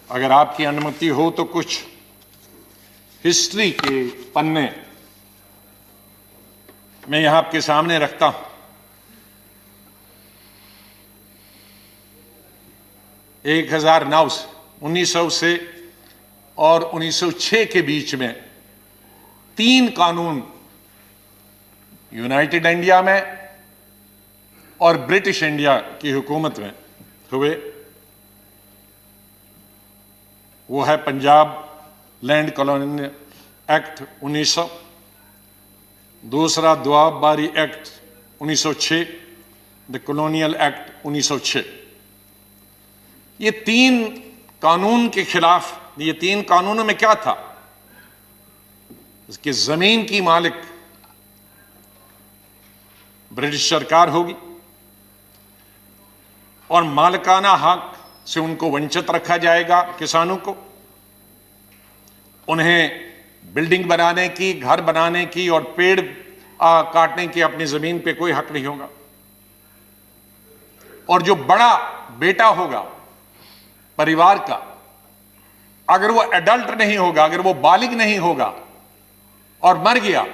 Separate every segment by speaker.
Speaker 1: अगर आपकी अनुमति हो तो कुछ हिस्ट्री के पन्ने मैं यहां आपके सामने रखता हूं। 1900 से और 1906 के बीच में 3 कानून यूनाइटेड इंडिया में और ब्रिटिश इंडिया की हुकूमत में हुए। वो है पंजाब लैंड कॉलोनियल एक्ट 1900, दूसरा दोआब बारी एक्ट 1906, द कॉलोनियल एक्ट 1906। ये 3 कानून के खिलाफ, ये 3 कानूनों में क्या था? इसकी जमीन की मालिक ब्रिटिश सरकार होगी और मालिकाना हक से उनको वंचित रखा जाएगा। किसानों को उन्हें बिल्डिंग बनाने की, घर बनाने की और पेड़ काटने की अपनी जमीन पे कोई हक नहीं होगा। और जो बड़ा बेटा होगा परिवार का, अगर वो एडल्ट नहीं होगा, अगर वो बालिग नहीं होगा और मर गया,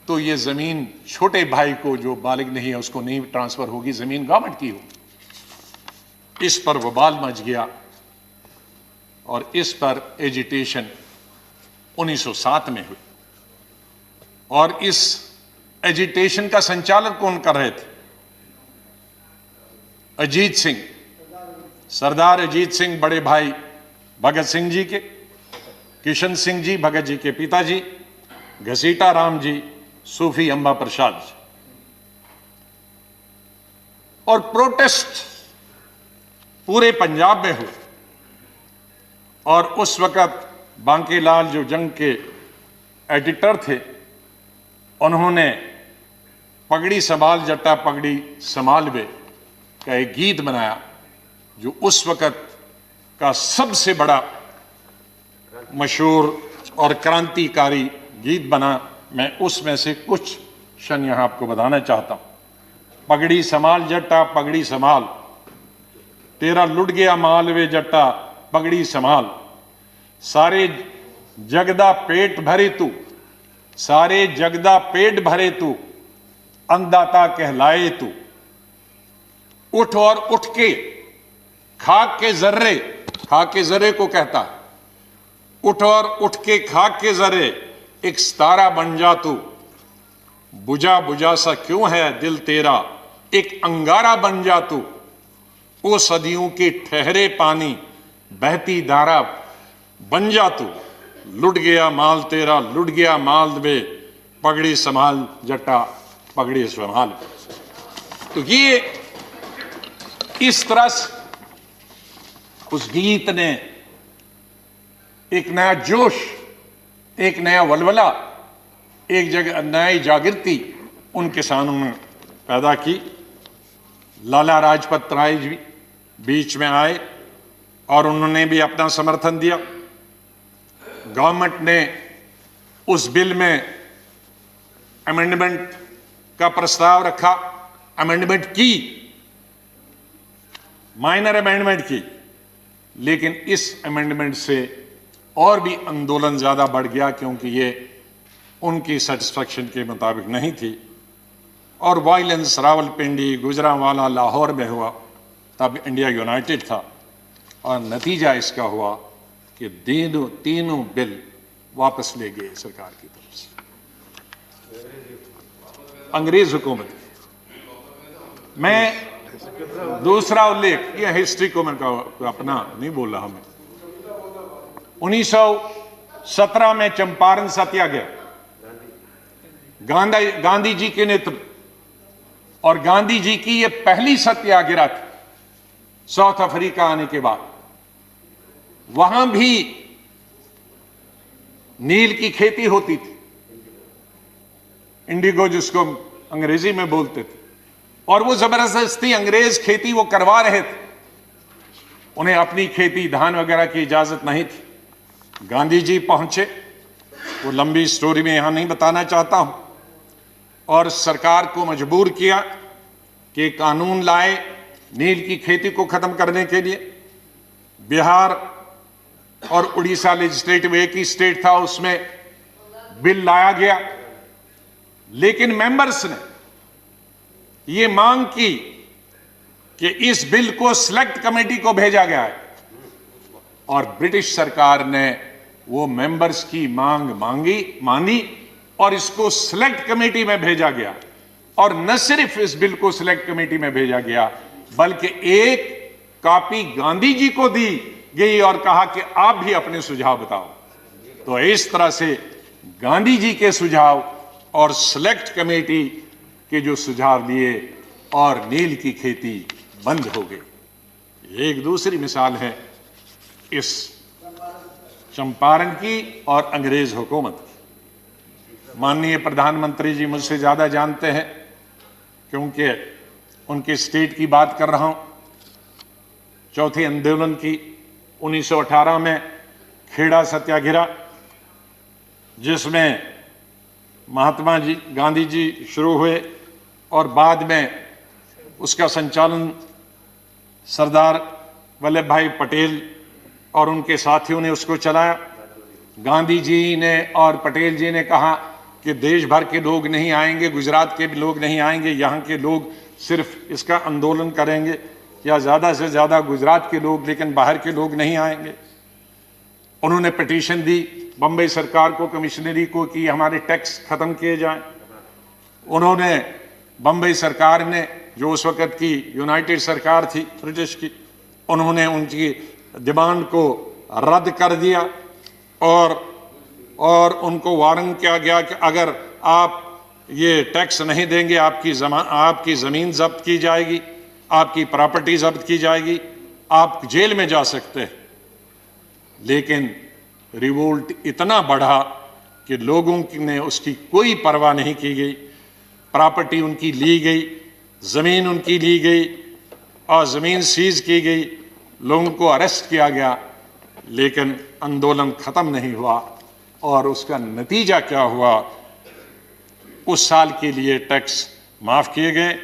Speaker 1: तो ये जमीन छोटे भाई को जो बालिग नहीं है उसको नहीं ट्रांसफर होगी, जमीन गवर्नमेंट की होगी। इस पर वबाल मच गया और इस पर एजिटेशन 1907 में हुई। और इस एजिटेशन का संचालन कौन कर रहे थे? अजीत सिंह, सरदार अजीत सिंह, बड़े भाई भगत सिंह जी के, किशन सिंह जी भगत जी के पिताजी, घसीटा राम जी, सूफी अंबा प्रसाद जी। और प्रोटेस्ट पूरे पंजाब में हुए। और उस वक्त बांकीलाल जो जंग के एडिटर थे, उन्होंने पगड़ी संभाल जट्टा पगड़ी संभाल वे का एक गीत बनाया, जो उस वक्त का सबसे बड़ा मशहूर और क्रांतिकारी गीत बना। मैं उसमें से कुछ क्षण यहां आपको बताना चाहता हूं। पगड़ी संभाल जट्टा पगड़ी संभाल, तेरा लुट गया माल वे जट्टा पगड़ी संभाल, सारे जगदा पेट भरे तू, सारे जगदा पेट भरे तू, अन्नदाता कहलाए तू, उठ और उठ के खाक के जर्रे, खाक के जर्रे को कहता है, उठ और उठ के खाक के जर्रे एक सितारा बन जा तू, बुझा बुझा सा क्यों है दिल तेरा, एक अंगारा बन जा तू, ओ सदियों के ठहरे पानी बहती धारा बन जा तू, लुट गया माल तेरा लुट गया माल वे, पगड़ी संभाल जट्टा पगड़ी संभाल। तो ये इस तरह से उस गीत ने एक नया जोश, एक नया वलवला, एक जगह नई जागृति उन किसानों में पैदा की। लाला लाजपत राय जी बीच में आए और उन्होंने भी अपना समर्थन दिया। गवर्नमेंट ने उस बिल में अमेंडमेंट का प्रस्ताव रखा, अमेंडमेंट की, माइनर अमेंडमेंट की, लेकिन इस अमेंडमेंट से और भी आंदोलन ज्यादा बढ़ गया, क्योंकि ये उनकी सेटिस्फैक्शन के मुताबिक नहीं थी। और वायलेंस रावलपिंडी, गुजरांवाला, लाहौर में हुआ। तब इंडिया यूनाइटेड था और नतीजा इसका हुआ कि तीनों बिल वापस ले गए सरकार की तरफ से, अंग्रेज हुकूमत। मैं दूसरा उल्लेख, यह हिस्ट्री को मैं अपना नहीं बोल रहा, मैं 1917 में चंपारण सत्याग्रह गांधी जी के नेतृत्व, और गांधी जी की यह पहली सत्याग्रह थी साउथ अफ्रीका आने के बाद। वहां भी नील की खेती होती थी, इंडिगो जिसको अंग्रेजी में बोलते थे, और वो जबरदस्ती अंग्रेज खेती वो करवा रहे थे। उन्हें अपनी खेती धान वगैरह की इजाजत नहीं थी। गांधी जी पहुंचे, वो लंबी स्टोरी में यहां नहीं बताना चाहता हूं, और सरकार को मजबूर किया कि कानून लाए नील की खेती को खत्म करने के लिए। बिहार और उड़ीसा लेजिस्लेटिव एक ही स्टेट था, उसमें बिल लाया गया, लेकिन मेंबर्स ने यह मांग की कि इस बिल को सिलेक्ट कमेटी को भेजा गया है, और ब्रिटिश सरकार ने वो मेंबर्स की मांग मानी और इसको सिलेक्ट कमेटी में भेजा गया। और न सिर्फ इस बिल को सिलेक्ट कमेटी में भेजा गया, बल्कि एक कॉपी गांधी जी को दी गई और कहा कि आप भी अपने सुझाव बताओ। तो इस तरह से गांधी जी के सुझाव और सिलेक्ट कमेटी के जो सुझाव दिए और नील की खेती बंद हो गई। एक दूसरी मिसाल है इस चंपारण की और अंग्रेज हुकूमत की। माननीय प्रधानमंत्री जी मुझसे ज्यादा जानते हैं क्योंकि उनके स्टेट की बात कर रहा हूं। चौथे आंदोलन की 1918 में खेड़ा सत्याग्रह, जिसमें महात्मा जी गांधी जी शुरू हुए और बाद में उसका संचालन सरदार वल्लभ भाई पटेल और उनके साथियों ने उसको चलाया। गांधी जी ने और पटेल जी ने कहा कि देश भर के लोग नहीं आएंगे, गुजरात के भी लोग नहीं आएंगे, यहाँ के लोग सिर्फ इसका आंदोलन करेंगे, या ज़्यादा से ज़्यादा गुजरात के लोग, लेकिन बाहर के लोग नहीं आएंगे। उन्होंने पिटीशन दी बम्बई सरकार को, कमिश्नरी को, कि हमारे टैक्स खत्म किए जाएं। उन्होंने बम्बई सरकार ने, जो उस वक़्त की यूनाइटेड सरकार थी ब्रिटिश की, उन्होंने उनकी डिमांड को रद्द कर दिया और उनको वार्न किया गया कि अगर आप ये टैक्स नहीं देंगे आपकी ज़मीन जब्त की जाएगी, आपकी प्रॉपर्टी जब्त की जाएगी, आप जेल में जा सकते हैं। लेकिन रिवोल्ट इतना बढ़ा कि लोगों ने उसकी कोई परवाह नहीं की गई। प्रॉपर्टी उनकी ली गई, ज़मीन उनकी ली गई और ज़मीन सीज की गई, लोगों को अरेस्ट किया गया, लेकिन आंदोलन ख़त्म नहीं हुआ। और उसका नतीजा क्या हुआ? उस साल के लिए टैक्स माफ़ किए गए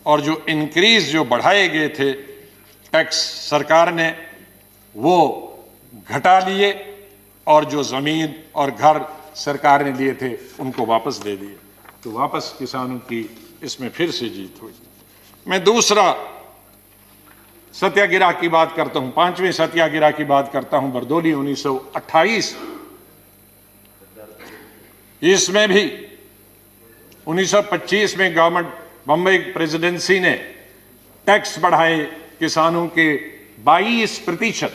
Speaker 1: और जो इंक्रीज जो बढ़ाए गए थे टैक्स सरकार ने, वो घटा लिए, और जो ज़मीन और घर सरकार ने लिए थे उनको वापस दे दिए। तो वापस किसानों की इसमें फिर से जीत हुई। मैं दूसरा सत्याग्रह की बात करता हूं, 5वें सत्याग्रह की बात करता हूं, बरदौली 1928। इसमें भी 1925 में गवर्नमेंट बम्बई प्रेसिडेंसी ने टैक्स बढ़ाए किसानों के 22%।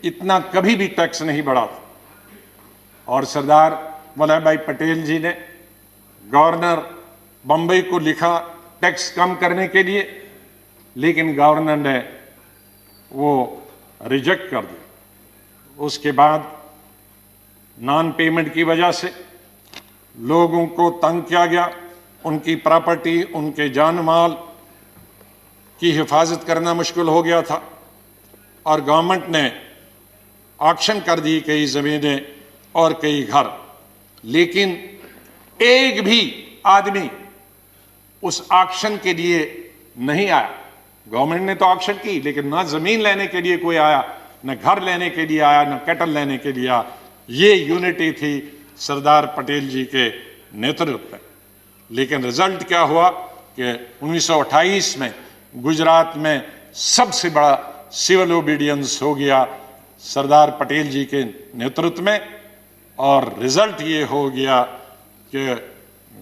Speaker 1: इतना कभी भी टैक्स नहीं बढ़ा था। और सरदार वल्लभ भाई पटेल जी ने गवर्नर बम्बई को लिखा टैक्स कम करने के लिए, लेकिन गवर्नर ने वो रिजेक्ट कर दिया। उसके बाद नॉन पेमेंट की वजह से लोगों को तंग किया गया, उनकी प्रॉपर्टी, उनके जान माल की हिफाजत करना मुश्किल हो गया था, और गवर्नमेंट ने ऑक्शन कर दी कई ज़मीनें और कई घर। लेकिन एक भी आदमी उस ऑक्शन के लिए नहीं आया। गवर्नमेंट ने तो ऑक्शन की, लेकिन ना ज़मीन लेने के लिए कोई आया, न घर लेने के लिए आया, न कैटल लेने के लिए आया। ये यूनिटी थी सरदार पटेल जी के नेतृत्व में। लेकिन रिजल्ट क्या हुआ कि 1928 में गुजरात में सबसे बड़ा सिविल ओबीडियंस हो गया सरदार पटेल जी के नेतृत्व में, और रिजल्ट ये हो गया कि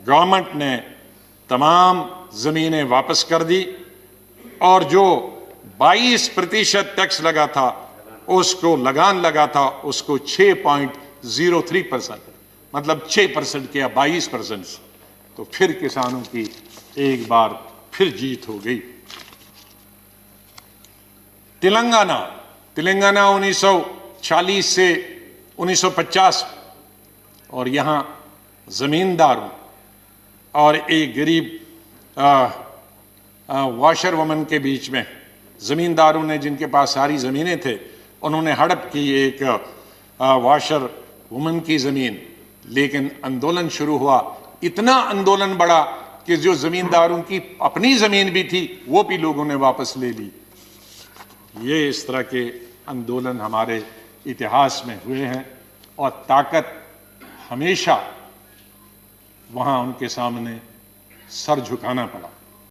Speaker 1: गवर्नमेंट ने तमाम ज़मीनें वापस कर दी, और जो 22% टैक्स लगा था, उसको लगान लगा था, उसको 6.03%, मतलब 6% किया 22% से। तो फिर किसानों की एक बार फिर जीत हो गई। तेलंगाना 1940 से 1950, और यहाँ जमींदारों और एक गरीब वॉशर वुमन के बीच में, जमींदारों ने जिनके पास सारी ज़मीनें थे, उन्होंने हड़प की एक वॉशर वुमन की ज़मीन। लेकिन आंदोलन शुरू हुआ, इतना आंदोलन बढ़ा कि जो ज़मींदारों की अपनी ज़मीन भी थी वो भी लोगों ने वापस ले ली। ये इस तरह के आंदोलन हमारे इतिहास में हुए हैं और ताकत हमेशा वहां उनके सामने सर झुकाना पड़ा।